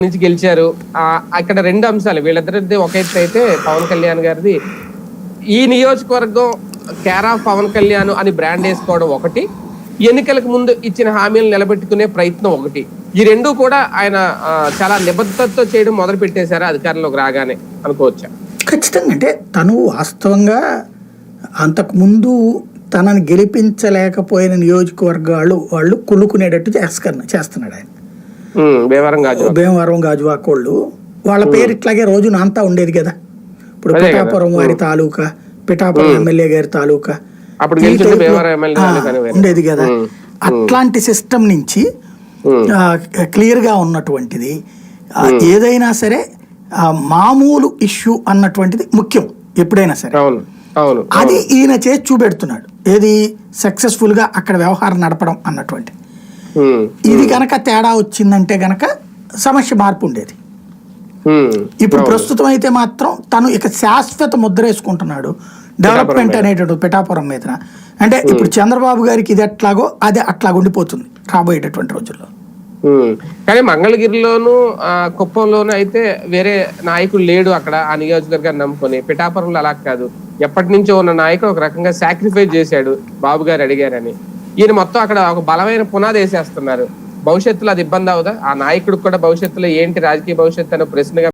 నుంచి గెలిచారు. అక్కడ రెండు అంశాలు వీళ్ళిద్దరిది ఒక ఎత్తు అయితే పవన్ కళ్యాణ్ గారిది ఈ నియోజకవర్గం కేర్ ఆఫ్ పవన్ కళ్యాణ్ అని బ్రాండ్ వేసుకోవడం ఒకటి, ఎన్నికలకు ముందు ఇచ్చిన హామీలు నిలబెట్టుకునే ప్రయత్నం ఒకటి. ఈ రెండు కూడా ఆయన చాలా నిబద్ధతతో చేయడం మొదలు పెట్టేశారు అధికారంలోకి రాగానే అనుకోవచ్చా? ఖచ్చితంగా. అంటే తను వాస్తవంగా అంతకుముందు తనని గెలిపించలేకపోయిన నియోజకవర్గాలు వాళ్ళు కుళ్ళుకునేటట్టు చేస్తున్నాడు ఆయన. భీమవరం గాజువాక వాళ్ళు వాళ్ళ పేరు ఇట్లాగే రోజున అంతా ఉండేది కదా. ఇప్పుడు పిఠాపురం వారి తాలూకా, పిఠాపురం ఎమ్మెల్యే గారి తాలూకా ఉండేది కదా. అట్లాంటి సిస్టమ్ నుంచి క్లియర్ గా ఉన్నటువంటిది ఏదైనా సరే మామూలు ఇష్యూ అన్నటువంటిది ముఖ్యం ఎప్పుడైనా సరే. అది ఈయన చేసి చూపెడుతున్నాడు, ఏది సక్సెస్ఫుల్ గా అక్కడ వ్యవహారం నడపడం అన్నటువంటి. ఇది గనక తేడా వచ్చిందంటే గనక సమస్య మార్పు ఉండేది. ఇప్పుడు ప్రస్తుతం అయితే మాత్రం తను ఇక శాశ్వత ముద్ర వేసుకుంటున్నాడు డెవలప్మెంట్ అనేటటువంటి పిఠాపురం మీద. అంటే ఇప్పుడు చంద్రబాబు గారికి ఇది ఎట్లాగో అది అట్లాగ ఉండిపోతుంది రాబోయేటటువంటి రోజుల్లో. కానీ మంగళగిరిలోను కుప్పంలోను అయితే వేరే నాయకుడు లేడు అక్కడ ఆ నియోజకవర్గాన్ని నమ్ముకొని. పిఠాపురంలో అలా కాదు, ఎప్పటి నుంచో ఉన్న నాయకుడు ఒక రకంగా సాక్రిఫైస్ చేశాడు బాబు గారు అడిగారని. ఈయన మొత్తం అక్కడ ఒక బలమైన పునాది వేసేస్తున్నారు. భవిష్యత్తులో అది ఇబ్బంది అవుదా? ఆ నాయకుడికి కూడా భవిష్యత్తులో ఏంటి రాజకీయ భవిష్యత్తు అనే ప్రశ్నగా